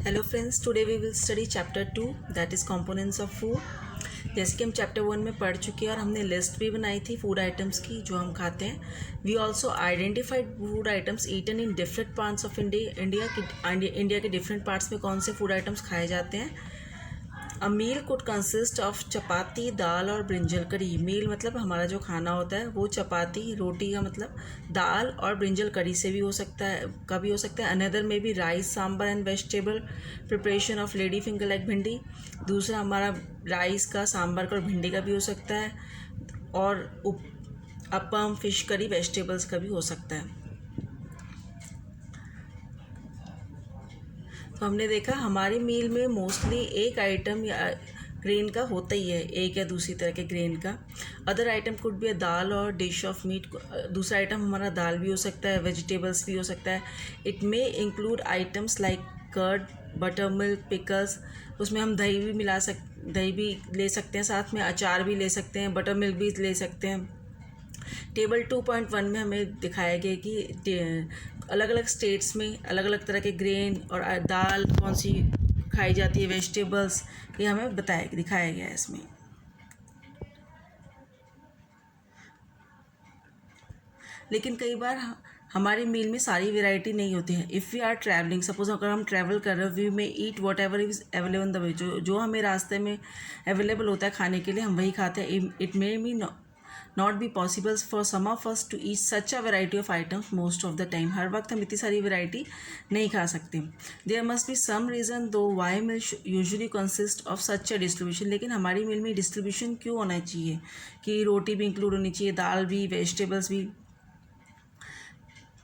Hello friends, today we will study chapter 2 that is components of food. जैसे कि हम chapter 1 में पढ़ चुके हैं और हमने लिस्ट भी बनाई थी फूड आइटम्स की जो हम खाते हैं। We also identified food items eaten in different parts of India के डिफरेंट पार्ट्स में कौन से फूड आइटम्स खाए जाते हैं। A meal could consist of chapati, dal और ब्रिंजल करी। मील मतलब हमारा जो खाना होता है वो चपाती, रोटी का मतलब दाल और ब्रिंजल करी से भी हो सकता है, कभी हो सकता है। अनदर में भी rice, sambar and vegetable preparation of lady finger like bhindi. दूसरा हमारा राइस का, सांबर का और भिंडी का भी हो सकता है। और अपम, फिश करी, वेजिटेबल्स का भी हो सकता है। तो हमने देखा हमारी मील में मोस्टली एक आइटम या ग्रेन का होता ही है, एक या दूसरी तरह के ग्रेन का। अदर आइटम कुड भी दाल और डिश ऑफ मीट। दूसरा आइटम हमारा दाल भी हो सकता है, वेजिटेबल्स भी हो सकता है। It may include items like curd, buttermilk, pickles. उसमें हम दही भी ले सकते हैं, साथ में अचार भी ले सकते हैं, बटर मिल्क भी ले सकते हैं। टेबल 2.1 में हमें दिखाया गया कि अलग अलग स्टेट्स में अलग अलग तरह के ग्रेन और दाल कौन सी खाई जाती है, वेजिटेबल्स, ये हमें दिखाया गया है इसमें। लेकिन कई बार हमारी मील में सारी वैरायटी नहीं होती है। If we are travelling, suppose अगर हम ट्रैवल कर रहे हो, we may eat whatever is available in the way. जो हमें रास्ते में अवेलेबल होता है खाने के लिए, हम वही खाते हैं। It may be not be possible for some of us to eat such a variety of items most of the time. हर वक्त हम इतनी सारी वैरायटी नहीं खा सकते। There must be some reason though why meal usually consist of such a distribution. लेकिन हमारी मील में डिस्ट्रीब्यूशन क्यों होना चाहिए कि रोटी भी इंक्लूड होनी चाहिए, दाल भी, वेजिटेबल्स भी।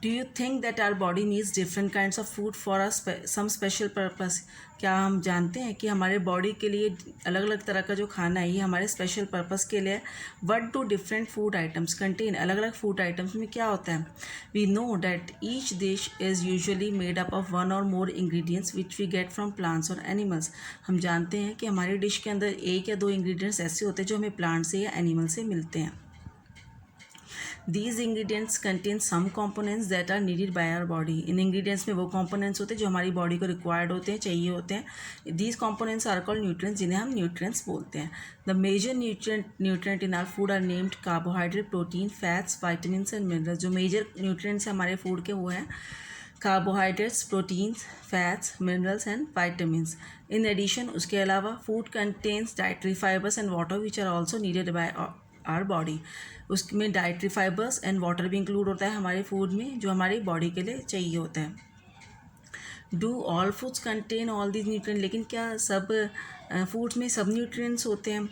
Do you think that our body needs different kinds of food for some special purpose. क्या हम जानते हैं कि हमारे बॉडी के लिए अलग अलग तरह का जो खाना है ये हमारे स्पेशल पर्पस के लिए है। What do different food items contain. अलग अलग फूड आइटम्स में क्या होता है। We know that each dish is usually made up of one or more ingredients which we get from plants or animals. हम जानते हैं कि हमारी डिश के अंदर एक या दो इंग्रेडिएंट्स ऐसे होते हैं जो हमें प्लांट से या एनिमल से मिलते हैं। These ingredients contain some components that are needed by our body. In ingredients में वो components होते हैं जो हमारी बॉडी को required होते हैं, चाहिए होते हैं। These components are called nutrients, जिन्हें हम nutrients बोलते हैं। The major nutrient in our food are named carbohydrate, protein, fats, vitamins and minerals. जो major nutrients हैं हमारे food के वो हैं carbohydrates, proteins, fats, minerals and vitamins. In addition, उसके अलावा food contains dietary fibers and water which are also needed by our body. उसमें dietary fibres and water भी इंक्लूड होता है हमारे फूड में, जो हमारी बॉडी के लिए चाहिए होता है। Do all foods contain all these nutrient. लेकिन क्या सब फूड्स में सब न्यूट्रिएंट्स होते हैं।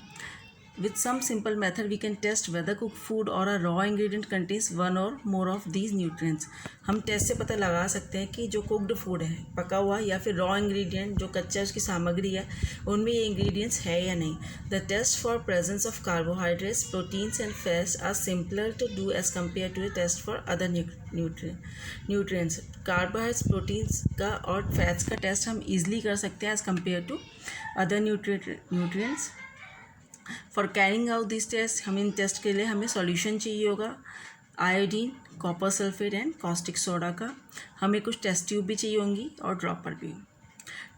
With some simple method we can test whether cooked food or a raw ingredient contains one or more of these nutrients. हम टेस्ट से पता लगा सकते हैं कि जो कुकड फूड है, पका हुआ या फिर रॉ इंग्रेडिएंट जो कच्चा उसकी सामग्री है, उनमें ये इंग्रेडिएंट्स है या नहीं। The test for presence of carbohydrates, proteins and fats are simpler to do as compare to the test for other nutrients. Carbohydrates, proteins का और फैट्स का टेस्ट हम ईजिली कर सकते हैं as compare to other nutrients. For carrying out this test, हम इन test के लिए हमें सॉल्यूशन चाहिए होगा iodine, copper sulphate and caustic soda का। हमें कुछ टेस्ट ट्यूब भी चाहिए होंगी और ड्रॉपर भी।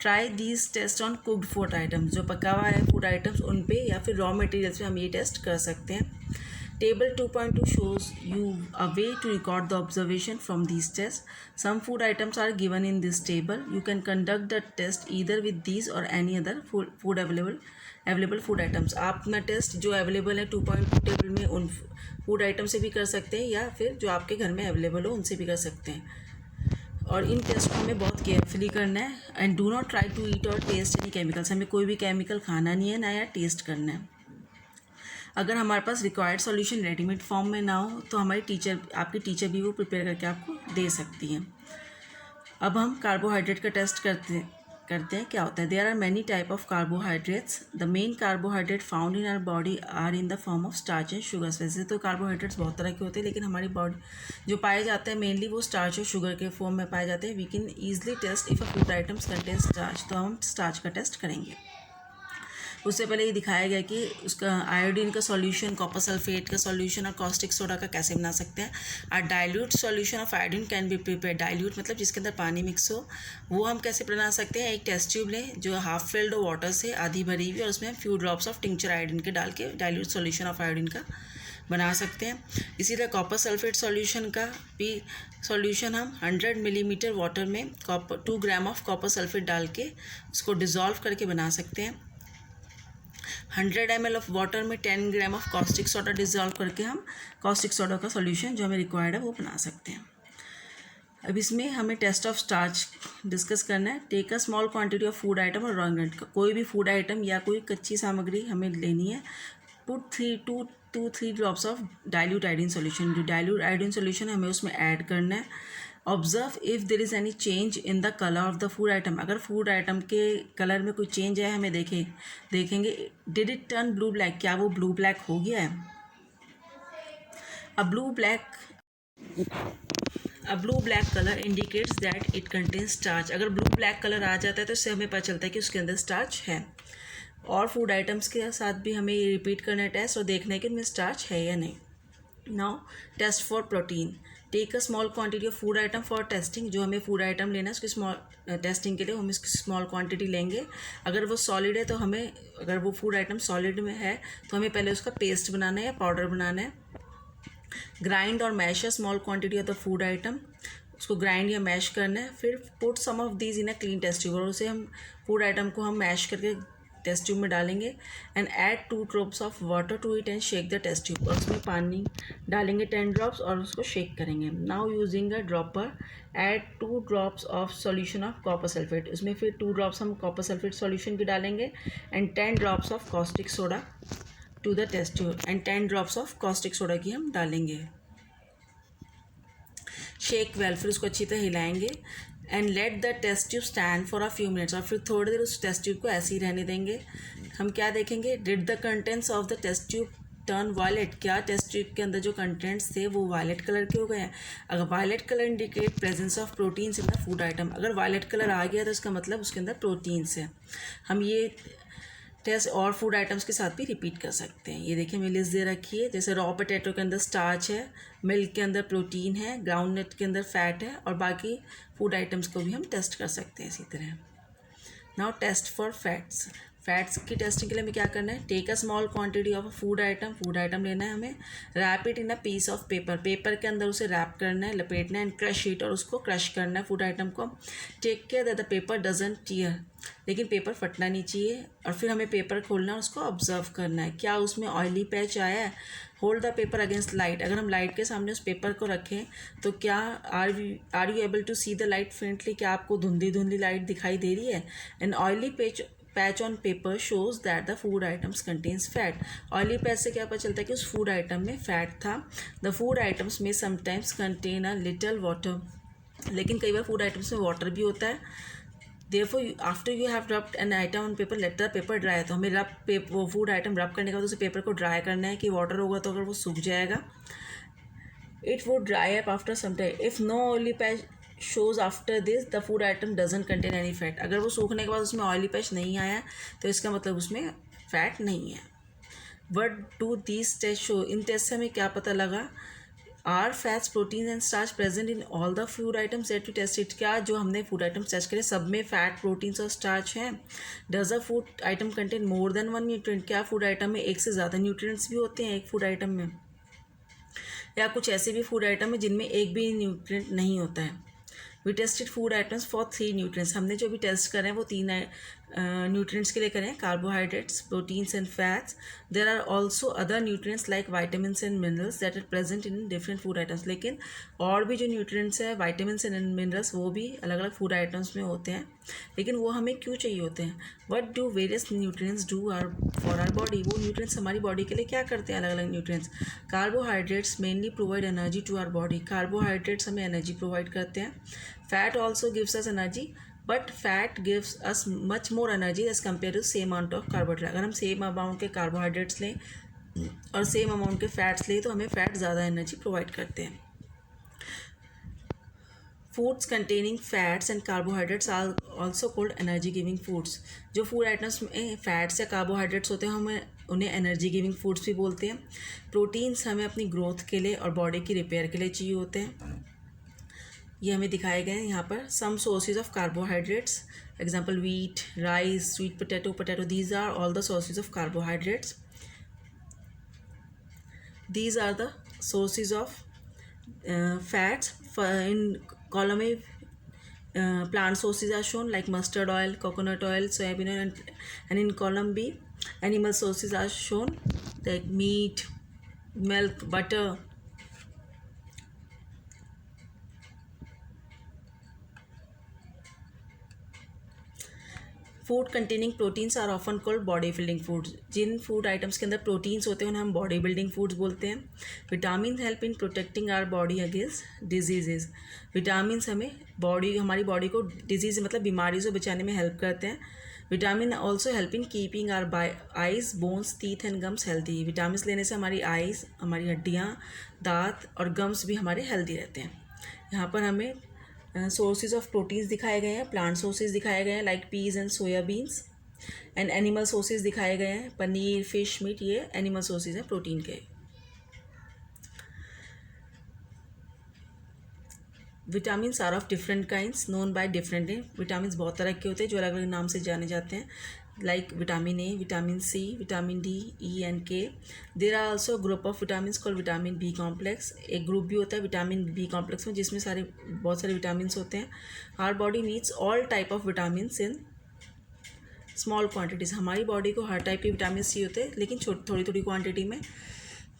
Try these test on cooked food items. जो पका हुआ है फूड आइटम्स उन पे या फिर रॉ मटेरियल्स पे हम ये टेस्ट कर सकते हैं। Table 2.2 shows you a way to record the observation from these tests. Some food items are given in this table. You can conduct the test either with these or any other food available food items. आप अपना test जो available है 2.2 table में उन food item से भी कर सकते हैं या फिर जो आपके घर में अवेलेबल हो उनसे भी कर सकते हैं। और इन टेस्ट को हमें बहुत केयरफुली करना है। And do not try to eat or taste any chemicals. हमें कोई भी केमिकल खाना नहीं है, ना या टेस्ट करना है। अगर हमारे पास रिक्वायर्ड सॉल्यूशन रेडीमेड फॉर्म में ना हो तो आपकी टीचर भी वो प्रिपेयर करके आपको दे सकती हैं। अब हम कार्बोहाइड्रेट का टेस्ट करते हैं क्या होता है। There are many type of carbohydrates. The main carbohydrate found in our body are in the form of starch and sugars. वैसे तो कार्बोहाइड्रेट्स बहुत तरह के होते हैं, लेकिन हमारी बॉडी जो पाए जाते हैं मेनली वो स्टार्च और शुगर के फॉर्म में पाए जाते हैं। We can easily test if a food items contain starch. तो हम स्टार्च का टेस्ट करेंगे। उससे पहले ये दिखाया गया कि उसका आयोडीन का सॉल्यूशन, कॉपर सल्फेट का सॉल्यूशन और कॉस्टिक सोडा का कैसे बना सकते हैं। और dilute solution of iodine can be prepare. Dilute मतलब जिसके अंदर पानी मिक्स हो, वो हम कैसे बना सकते हैं। एक टेस्ट ट्यूब लें जो हाफ फिल्ड हो वाटर से, आधी भरी हुई, और उसमें few drops of tincture iodine के डाल के डाइल्यूट सॉल्यूशन ऑफ आयोडीन का बना सकते हैं। इसी तरह कॉपर सल्फेट सॉल्यूशन का भी सॉल्यूशन हम 100 मिलीमीटर वाटर में 2 ग्राम ऑफ कॉपर सल्फेट डाल के उसको डिज़ोल्व करके बना सकते हैं। 100 ml ऑफ वाटर में 10 gram of caustic soda dissolve करके हम कॉस्टिक सोडा का सॉल्यूशन जो हमें रिक्वायर्ड है वो बना सकते हैं। अब इसमें हमें टेस्ट ऑफ स्टार्च डिस्कस करना है। Take a small quantity of food item or raw ingredient, कोई भी फूड आइटम या कोई कच्ची सामग्री हमें लेनी है। Put 2 to 3 drops of dilute iodine solution, जो डाइल्यूट आयोडीन सॉल्यूशन हमें उसमें ऐड करना है। Observe if there is any change in the colour of the food item, अगर फूड आइटम के कलर में कोई चेंज है हमें देखेंगे। Did it turn blue black, क्या वो ब्लू ब्लैक हो गया है। A blue black colour indicates that it contains starch, अगर ब्लू ब्लैक कलर आ जाता है तो इससे हमें पता चलता है कि उसके अंदर स्टार्च है। और फूड आइटम्स के साथ भी हमें ये रिपीट करना है टेस्ट और देखना है कि उनमें स्टार्च है या नहीं। Now test for protein. Take a small quantity of food item for testing, जो हमें फूड आइटम लेना है उसकी स्मॉल टेस्टिंग के लिए हम इसकी स्मॉल क्वांटिटी लेंगे। अगर वो सॉलिड है तो हमें, अगर वो फूड आइटम सॉलिड में है तो हमें पहले उसका पेस्ट बनाना है या पाउडर बनाना है। Grind or mash a small quantity of the food item, उसको ग्राइंड या मैश करना है। फिर put some of these in a clean test tube, और उसे हम फूड आइटम को हम मैश करके टेस्ट ट्यूब में डालेंगे। And add 2 drops of water to it and shake the test tube, और उसमें पानी डालेंगे 10 ड्रॉप्स और उसको शेक करेंगे। Now using a dropper add 2 drops of solution of copper sulphate, उसमें फिर 2 ड्रॉप्स हम कॉपर सल्फेट सॉल्यूशन की डालेंगे। And 10 drops of caustic soda to the test tube, and 10 drops of caustic soda की हम डालेंगे। शेक वेल, फिर उसको अच्छी तरह हिलाएंगे। And let the test tube stand for a few minutes, और फिर थोड़ी देर उस टेस्ट ट्यूब को ऐसे ही रहने देंगे। हम क्या देखेंगे, did the contents of the test tube turn violet, क्या टेस्ट ट्यूब के अंदर जो कंटेंट्स थे वो वायलेट कलर के हो गए हैं। अगर violet colour indicate presence of proteins in the food item, अगर वायलेट कलर आ गया तो इसका मतलब उसके अंदर प्रोटीन्स है। हम ये टेस्ट और फूड आइटम्स के साथ भी रिपीट कर सकते हैं। ये देखिए मैं लिस्ट दे रखी है, जैसे रॉ पोटैटो के अंदर स्टार्च है, मिल्क के अंदर प्रोटीन है, ग्राउंड नट के अंदर फैट है, और बाकी फूड आइटम्स को भी हम टेस्ट कर सकते हैं इसी तरह। Now test for fats. Fats की टेस्टिंग के लिए हमें क्या करना है, take a small quantity of food item लेना है हमें। Wrap it in a piece of paper के अंदर उसे रैप करना है, लपेटना है। एंड क्रश इट, और उसको क्रश करना है फूड आइटम को। Take care that the paper doesn't tear, लेकिन पेपर फटना नहीं चाहिए। और फिर हमें पेपर खोलना है, उसको ऑब्जर्व करना है क्या उसमें ऑयली पैच आया है। Hold the paper against light, अगर हम लाइट के सामने उस पेपर को रखें तो क्या are you able to see the light faintly, क्या आपको धुंधली धुंधली लाइट दिखाई दे रही है। An oily patch on paper shows that the food items contains fat, oily patch से क्या पता चलता है कि उस फूड आइटम में फैट था। द फूड आइटम्स में sometimes contain a little water, लेकिन कई बार फूड आइटम्स में वाटर भी होता है। Therefore, after you have rubbed an item on paper, let the paper dry, तो हमें वो फूड आइटम रब करने के बाद उसे पेपर को ड्राई करना है कि वाटर होगा तो अगर वो सूख जाएगा। It would dry up after some time. If no oily patch shows after this, the food item doesn't contain any fat. अगर वो सूखने के बाद उसमें ऑयली पैच नहीं आया तो इसका मतलब उसमें फैट नहीं है। What do these tests show? इन टेस्ट से हमें क्या पता लगा, are fats protein and starch present in all the food items that we tested, क्या जो हमने फूड आइटम्स टेस्ट करे सब में फैट, प्रोटीन्स और स्टार्च हैं। Does a food item contain more than 1 nutrient, क्या फूड आइटम में एक से ज़्यादा न्यूट्रिएंट्स भी होते हैं एक फूड आइटम में, या कुछ ऐसे भी फूड आइटम है जिनमें एक भी न्यूट्रिएंट नहीं होता है। We tested food items for 3 nutrients, हमने जो भी टेस्ट करें वो 3 न्यूट्रिएंट्स के लिए करें, carbohydrates, proteins and fats. There are also other nutrients like vitamins and minerals that are present in different food items, लेकिन और भी जो न्यूट्रिएंट्स है, वाइटामिन्स एंड मिनरल्स, वो भी अलग अलग फूड आइटम्स में होते हैं, लेकिन वो हमें क्यों चाहिए होते हैं। What do various nutrients do for our body, वो न्यूट्रिएंट्स हमारी बॉडी के लिए क्या करते हैं, अलग अलग nutrients. Carbohydrates mainly provide energy to our body, carbohydrates हमें एनर्जी प्रोवाइड करते हैं। Fat also gives us energy, but fat gives us much more energy as compare to same amount of carbohydrate. अगर हम सेम अमाउंट के carbohydrates लें और same amount के fats लें तो हमें फैट ज़्यादा एनर्जी प्रोवाइड करते हैं। Foods containing fats and carbohydrates are also called energy giving foods. जो फूड आइटम्स में फैट्स या कार्बोहाइड्रेट्स होते हैं हमें उन्हें एनर्जी गिविंग फूड्स भी बोलते हैं। प्रोटीन्स हमें अपनी ग्रोथ के लिए और बॉडी की रिपेयर के लिए चाहिए होते हैं। ये हमें दिखाए गए हैं यहाँ पर। Some sources of carbohydrates, example wheat, rice, sweet potato, these are all the sources of carbohydrates. These are the sources of fats. In column A, plant sources are shown like mustard oil, coconut oil, soybean oil, and in column B, animal sources are shown like meat, milk, butter. Food containing proteins are often called body building foods. जिन food items के अंदर proteins होते हैं उन्हें हम body building foods बोलते हैं। Vitamin help in protecting our body against diseases. Vitamin हमें हमारी बॉडी को डिजीज मतलब बीमारी से बचाने में हेल्प करते हैं। Vitamin also help in keeping our eyes, bones, teeth and gums healthy. Vitamin लेने से हमारी आइज, हमारी हड्डियाँ, दांत और गम्स भी हमारे हेल्दी रहते हैं। यहाँ पर हमें सोर्सेज ऑफ प्रोटीन्स दिखाए गए हैं, प्लांट सोर्सेज दिखाए गए हैं like peas and soybeans, and animal sources दिखाए गए हैं पनीर, फिश, मीट, ये एनिमल सोर्सेज हैं प्रोटीन के। Vitamin are of different kinds known by different name. Vitamin बहुत तरह के होते हैं जो अलग अलग नाम से जाने जाते हैं, like vitamin A, vitamin C, vitamin D, E and K. There are also a group of vitamins called vitamin B complex. एक ग्रुप भी होता है विटामिन बी कॉम्प्लेक्स में जिसमें बहुत सारे विटामिन होते हैं। Our body needs all type of vitamins in small quantities. हमारी बॉडी को हर टाइप के विटामिन चाहिए होते हैं लेकिन थोड़ी थोड़ी क्वांटिटी में।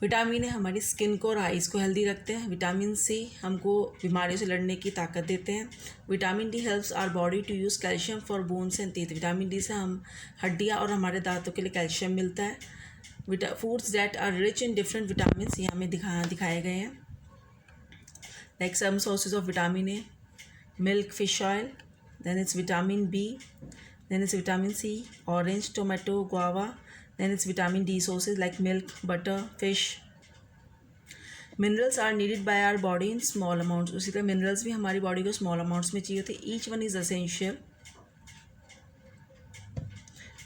विटामिन ए हमारी स्किन को और आइज़ को हेल्दी रखते हैं। विटामिन सी हमको बीमारियों से लड़ने की ताकत देते हैं। Vitamin D helps our body to use calcium for bones and teeth. Vitamin D से हम हड्डियाँ और हमारे दांतों के लिए कैल्शियम मिलता है। Foods that are rich in different vitamin ये हमें दिखाए गए हैं like some sources of vitamin A, milk, fish oil, then it's vitamin B, then it's vitamin C, orange, tomato, guava, then it's vitamin D sources like milk, butter, fish. Minerals are needed by our body in small amounts. उसी तरह minerals भी हमारी body को small amounts में चाहिए होते हैं। Each one is essential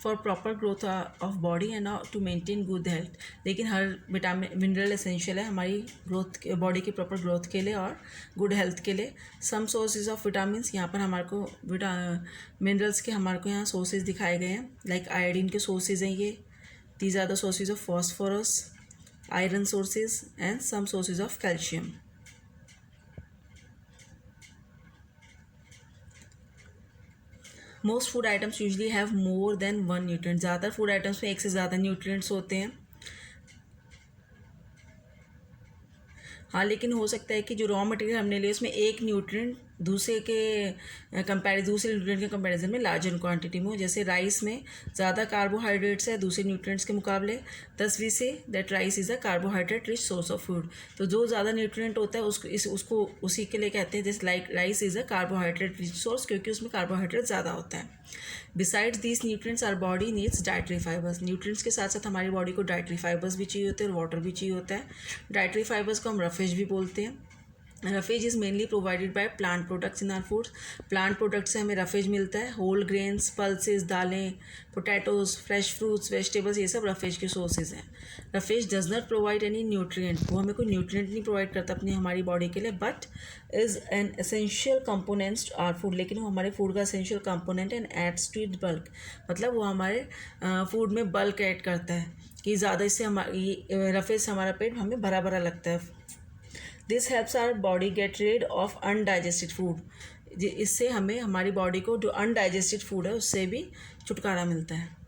for proper growth of body and to maintain good health. लेकिन हर विटामिन मिनरल एसेंशियल है हमारी ग्रोथ, बॉडी की प्रॉपर ग्रोथ के लिए और गुड हेल्थ के लिए। सम सोर्सेज ऑफ विटामिन, यहाँ पर हमारे को मिनरल्स के हमारे को यहाँ सोर्सेज दिखाए गए हैं लाइक आयोडीन के सोर्सेज हैं ये। These are the sources of phosphorus, iron sources and some sources of calcium. Most food items usually have more than one nutrient. ज़्यादातर फूड आइटम्स में एक से ज़्यादा न्यूट्रिएंट्स होते हैं। हाँ, लेकिन हो सकता है कि जो रॉ मटेरियल हमने लिया उसमें एक न्यूट्रिएंट दूसरे न्यूट्रिएंट के कंपैरिजन में लार्जर क्वांटिटी में हो। जैसे राइस में ज़्यादा कार्बोहाइड्रेट्स है दूसरे न्यूट्रिएंट्स के मुकाबले, thus we say that rice is a carbohydrate rich source of food. तो जो ज़्यादा न्यूट्रिएंट होता है उसको उसी के लिए कहते हैं जैसे like rice is a carbohydrate rich source क्योंकि उसमें कार्बोहाइड्रेट ज़्यादा होता है। Besides these nutrients our body needs dietary fibres. Nutrients के साथ साथ हमारी बॉडी को डाइटरी फाइबर्स भी चाहिए होते हैं और वाटर भी चाहिए होता है। डाइटरी फाइबर्स को हम रफेज भी बोलते हैं। Roughage is mainly provided by plant products in are foods. Plant product से हमें रफेज मिलता है। होल ग्रेन्स, पल्सेस, दालें, पोटैटोज़, फ्रेश फ्रूट्स, वेजिटेबल्स, ये सब रफेज के सोर्सेज हैं। Roughage does not provide any nutrient, वो हमें कोई न्यूट्रिएंट नहीं प्रोवाइड करता अपनी हमारी बॉडी के लिए, but is an essential components to our food. लेकिन वो हमारे फूड का essential component and adds to it bulk, मतलब वो हमारे फूड में बल्क ऐड करता है कि ज़्यादा इससे रफेज से हमारा पेट हमें भरा भरा लगता है। This helps our body get rid of undigested food. इससे हमें हमारी बॉडी को जो अनडाइजेस्टेड फूड है उससे भी छुटकारा मिलता है।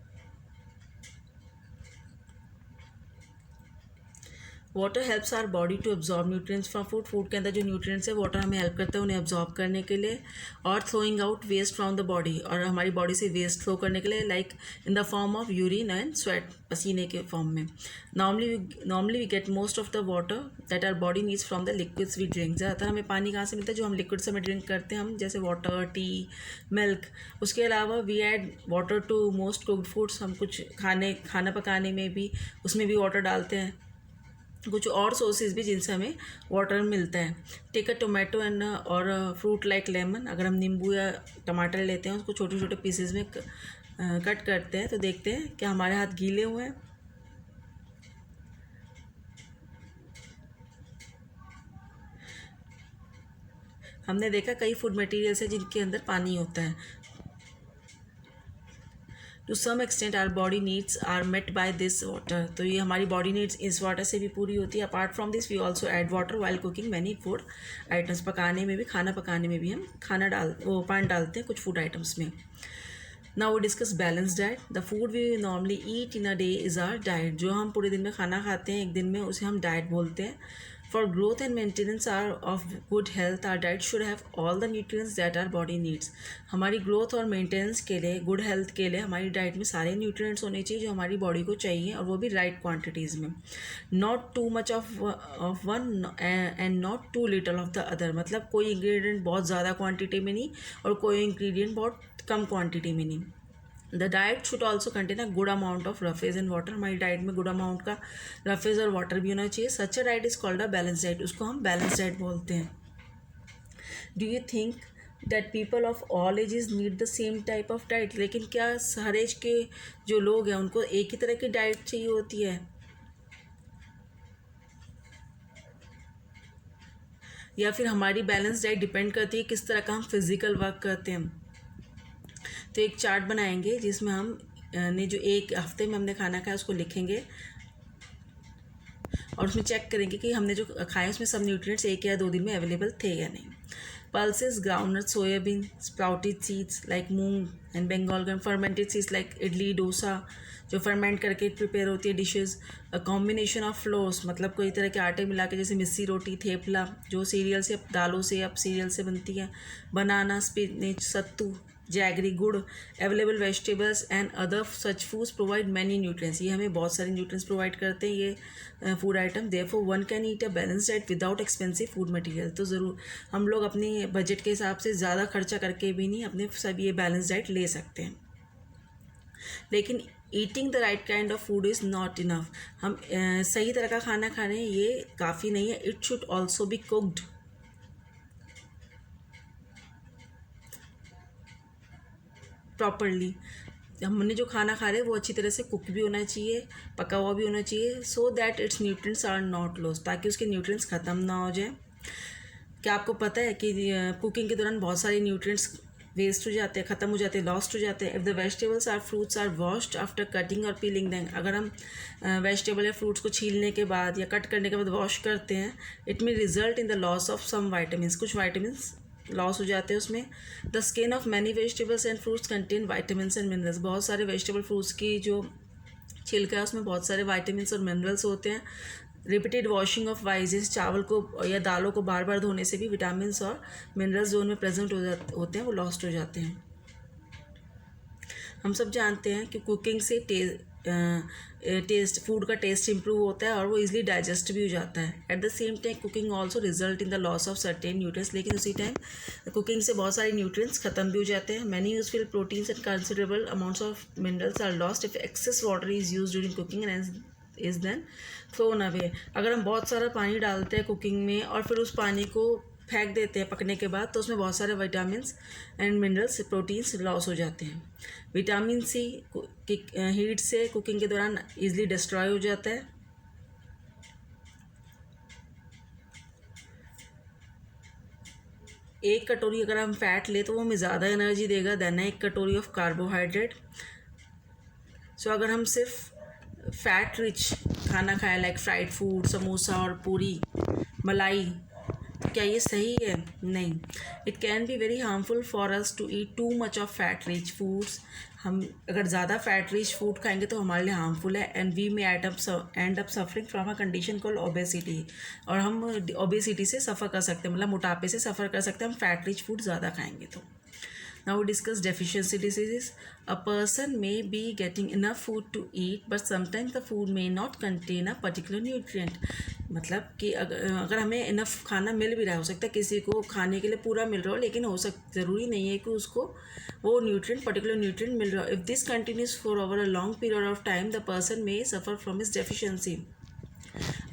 Water helps our body to absorb nutrients from food. Food के अंदर जो न्यूट्रिएंट्स है वाटर हमें हेल्प करता है उन्हें एब्जॉर्ब करने के लिए और throwing out waste from the body, और हमारी बॉडी से वेस्ट थ्रो करने के लिए like in the form of urine and sweat, पसीने के फॉर्म में। Normally we get most of the water that our body needs from the liquids we drink. ज़्यादातर हमें पानी कहाँ से मिलता है? जो हम लिक्विड से ड्रिंक करते हैं हम, जैसे वाटर, टी, मिल्क। उसके अलावा we add water to most cooked foods. हम कुछ खाना पकाने में भी उसमें भी वाटर डालते हैं। कुछ और सोर्सेज भी जिनसे हमें वाटर मिलता है। टेक अ टोमेटो एंड और फ्रूट लाइक लेमन। अगर हम नींबू या टमाटर लेते हैं, उसको छोटे छोटे पीसेज में कट करते हैं, तो देखते हैं कि हमारे हाथ गीले हुए हैं। हमने देखा कई फूड मटेरियल्स है जिनके अंदर पानी होता है। To some extent our body needs are met by this water. तो ये हमारी बॉडी नीड्स इस वाटर से भी पूरी होती है। Apart from this we also add water while cooking many food items. पकाने में भी, खाना पकाने में भी हम पानी डालते हैं कुछ फूड आइटम्स में। Now we discuss balance diet. The food we normally eat in a day is our diet. जो हम पूरे दिन में खाना खाते हैं एक दिन में, उसे हम डाइट बोलते हैं। For growth and maintenance or of good health our diet should have all the nutrients that our body needs. हमारी ग्रोथ और मेंटेनेंस के लिए, गुड हेल्थ के लिए हमारी डाइट में सारे न्यूट्रिएंट्स होने चाहिए जो हमारी बॉडी को चाहिए, और वो भी राइट क्वांटिटीज़ में। Not too much of one and not too little of the other. मतलब कोई इंग्रेडिएंट बहुत ज़्यादा क्वान्टिटी में नहीं और कोई इंग्रेडिएंट बहुत कम क्वांटिटी में नहीं। The diet should also contain a good amount of roughage and water. हमारी डाइट में गुड अमाउंट का रफेज और वाटर भी होना चाहिए। Such a diet is called a balance diet. उसको हम बैलेंस डाइट बोलते हैं। Do you think that people of all ages need the same type of diet? लेकिन क्या हर एज के जो लोग हैं उनको एक ही तरह की डाइट चाहिए होती है, या फिर हमारी बैलेंस डाइट डिपेंड करती है किस तरह का हम फिज़िकल वर्क करते हैं? तो एक चार्ट बनाएंगे जिसमें हम ने जो एक हफ्ते में हमने खाना खाया उसको लिखेंगे, और उसमें चेक करेंगे कि हमने जो खाए उसमें सब न्यूट्रिएंट्स एक या 2 दिन में अवेलेबल थे या नहीं। Pulses, groundnut, soybean, sprouted seeds like moong and Bengal gram, fermented seeds like idli, dosa, जो फर्मेंट करके प्रिपेयर होती है dishes. A combination of flours, मतलब कोई तरह के आटे मिला के, जैसे मिस्सी रोटी, थेपला, जो सीरियल से, दालों से या सीरियल से बनती है। बनाना, स्पिनच, सत्तू, जैगरी, गुड़, available vegetables and other such foods provide many nutrients. ये हमें बहुत सारे न्यूट्रिएंट्स प्रोवाइड करते हैं ये food item. Therefore one can eat a balance diet without expensive food material. तो ज़रूर हम लोग अपनी बजट के हिसाब से ज़्यादा खर्चा करके भी नहीं अपने सब ये बैलेंस डाइट ले सकते हैं। लेकिन eating the right kind of food is not enough. हम सही तरह का खाना खा रहे हैं ये काफ़ी नहीं है। It should also be cooked properly. हमने जो खाना खा रहे हैं वो अच्छी तरह से कुक भी होना चाहिए, पका हुआ भी होना चाहिए, so that its nutrients are not lost, ताकि उसके न्यूट्रिएंट्स ख़त्म ना हो जाए। क्या आपको पता है कि कुकिंग के दौरान बहुत सारे न्यूट्रिएंट्स वेस्ट हो जाते हैं, ख़त्म हो जाते हैं, लॉस्ट हो जाते हैं? If the vegetables or fruits are washed after cutting और पीलिंग देम। अगर हम वेजिटेबल या फ्रूट्स को छीलने के बाद या कट करने के बाद वॉश करते हैं, it may result in the loss of some vitamin. कुछ वाइटामिन लॉस हो जाते हैं उसमें। The skin of many vegetables and fruits contain vitamin and minerals. बहुत सारे वेजिटेबल फ्रूट्स की जो छिलका है उसमें बहुत सारे वाइटामिन और मिनरल्स होते हैं। रिपीटेड वॉशिंग ऑफ राइसेस, चावल को या दालों को बार बार धोने से भी विटामिन और मिनरल्स जो उनमें प्रेजेंट होते हैं वो लॉस्ट हो जाते हैं। हम सब जानते हैं कि कुकिंग से टेस्ट फूड का टेस्ट इंप्रूव होता है और वो इजीली डाइजेस्ट भी हो जाता है। At the same time cooking also result in the loss of certain nutrients. लेकिन उसी टाइम कुकिंग से बहुत सारे न्यूट्रिएंट्स खत्म भी हो जाते हैं। Many useful proteins and considerable amounts of minerals are lost if excess water is use during cooking and is then thrown away. अगर हम बहुत सारा पानी डालते हैं कुकिंग में और फिर उस पानी को फेंक देते हैं पकने के बाद, तो उसमें बहुत सारे vitamins and minerals, proteins loss हो जाते हैं। विटामिन सी हीट से कुकिंग के दौरान इजीली डिस्ट्रॉय हो जाता है। एक कटोरी अगर हम फैट ले तो वो हमें ज़्यादा एनर्जी देगा देन एक कटोरी ऑफ कार्बोहाइड्रेट। सो अगर हम सिर्फ फैट रिच खाना खाएं लाइक फ्राइड फूड, समोसा और पूरी, मलाई, तो क्या ये सही है? नहीं। It can be very harmful for us to eat too much of fat rich foods. हम अगर ज़्यादा फैट रिच फूड खाएंगे तो हमारे लिए हार्मफुल है। And we may end up suffering from a condition called obesity. और हम ओबेसिटी से सफ़र कर सकते हैं, मतलब मोटापे से सफ़र कर सकते हैं हम फैट रिच फूड ज़्यादा खाएंगे तो। Now we discuss deficiency diseases. A person may be getting enough food to eat, but sometimes the food may not contain a particular nutrient. मतलब कि अगर हमें इनफ खाना मिल भी रहा है, हो सकता है किसी को खाने के लिए पूरा मिल रहा हो, लेकिन ज़रूरी नहीं है कि उसको वो न्यूट्रिएंट, पर्टिकुलर न्यूट्रिएंट मिल रहा हो। If this continues for over a long period of time the person may suffer from his deficiency.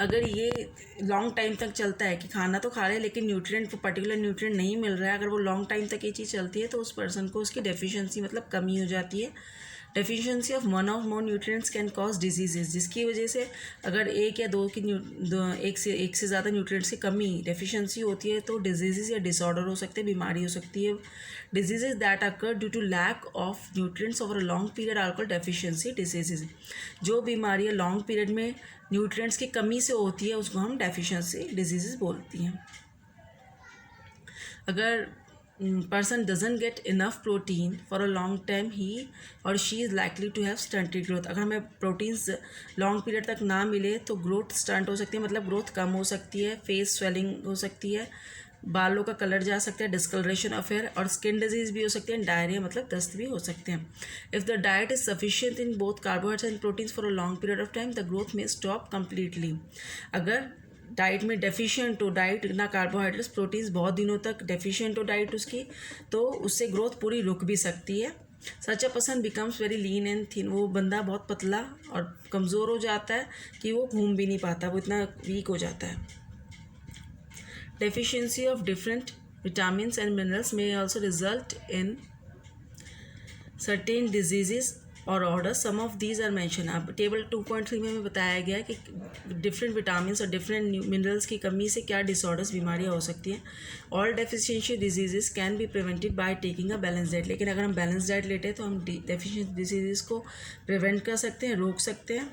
अगर ये लॉन्ग टाइम तक चलता है कि खाना तो खा रहे हैं लेकिन न्यूट्रिएंट, पर्टिकुलर न्यूट्रिएंट नहीं मिल रहा है, अगर वो लॉन्ग टाइम तक ये चीज़ चलती है तो उस पर्सन को उसकी डेफिशिएंसी मतलब कमी हो जाती है। Deficiency of one of more nutrients can cause diseases, जिसकी वजह से अगर एक या दो की एक से ज़्यादा न्यूट्रिएंट्स की कमी डेफिशिएंसी होती है तो डिजीजेज या डिसऑर्डर हो सकते हैं, बीमारी हो सकती है। Diseases that occur due to lack of nutrients over a long period are called deficiency diseases. जो बीमारियाँ लॉन्ग पीरियड में न्यूट्रिएंट्स की कमी से होती है उसको हम डेफिशिएंसी डिजीजेज बोलती हैं। अगर person doesn't get enough protein for a long time, he or she is likely to have stunted growth। अगर हमें प्रोटीन्स लॉन्ग पीरियड तक ना मिले तो ग्रोथ स्टंट हो सकती है, मतलब ग्रोथ कम हो सकती है, फेस स्वेलिंग हो सकती है, बालों का कलर जा सकता है, डिस्कलरेशन ऑफ हेयर, और स्किन डिजीज भी हो सकती है, डायरिया मतलब दस्त भी हो सकते हैं। If the diet is sufficient in both carbohydrates and proteins for a long period of time the growth में स्टॉप कम्प्लीटली। अगर डाइट में डेफिशिएंट हो, डाइट ना कार्बोहाइड्रेट्स प्रोटीन्स बहुत दिनों तक डेफिशिएंट हो डाइट उसकी, तो उससे ग्रोथ पूरी रुक भी सकती है। Such a person becomes very lean and thin, वो बंदा बहुत पतला और कमज़ोर हो जाता है कि वो घूम भी नहीं पाता, वो इतना वीक हो जाता है। Deficiency of different vitamins and minerals may also result in certain diseases or orders. Some of these are mentioned। अब टेबल 2.3 में हमें बताया गया है कि डिफरेंट विटामिन्स और डिफरेंट मिनरल्स की कमी से क्या डिसऑर्डर्स, बीमारियाँ हो सकती हैं। All deficiency diseases can be prevented by taking a balance diet. लेकिन अगर हम बैलेंस डाइट लेते हैं तो हम डेफिशिएंसी डिजीजेस को प्रिवेंट कर सकते हैं, रोक सकते हैं।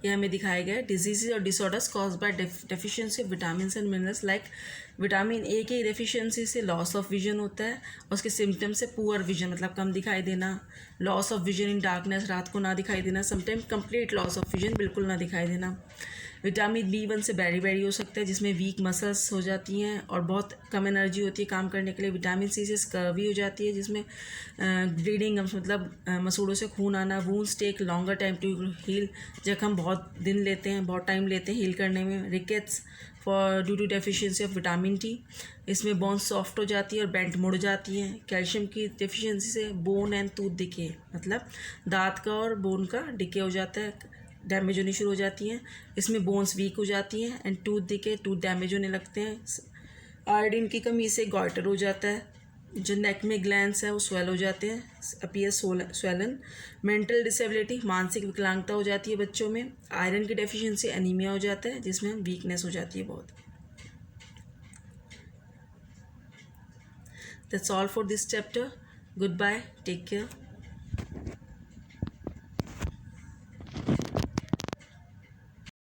यह हमें दिखाया गया है डिजीज़ और disorders cause by deficiency of vitamin and minerals. Like vitamin A की डेफिशिएंसी से लॉस ऑफ विजन होता है, और उसके सिम्टम्स से पुअर विजन मतलब कम दिखाई देना, loss of vision in darkness, रात को ना दिखाई देना, sometime complete loss of vision, बिल्कुल ना दिखाई देना। विटामिन B1 से बेरी हो सकता है जिसमें वीक मसल्स हो जाती हैं और बहुत कम एनर्जी होती है काम करने के लिए। विटामिन C से स्कर्वी हो जाती है जिसमें ब्लीडिंग मतलब मसूड़ों से खून आना। Wounds take longer time to heal, जख्म बहुत दिन लेते हैं, बहुत टाइम लेते हैं हील करने में। Rickets for due to deficiency of vitamin D, इसमें बोन्स सॉफ्ट हो जाती है और बेंट मुड़ जाती हैं। कैल्शियम की डेफिशिएंसी से बोन एंड टूथ डिके, मतलब दांत का और बोन का डिके हो जाता है, डैमेज होनी शुरू हो जाती हैं। इसमें बोन्स वीक हो जाती हैं and tooth decay, tooth damage होने लगते हैं। आयोडीन की कमी से गॉइटर हो जाता है, जो नेक में ग्लैंड्स है वो स्वेल हो जाते हैं, अपीयर स्वेलन। मेंटल डिसेबिलिटी, मानसिक विकलांगता हो जाती है बच्चों में। आयरन की डेफिशिएंसी एनीमिया हो जाता है जिसमें वीकनेस हो जाती है बहुत। That's all for this chapter. Goodbye, take care.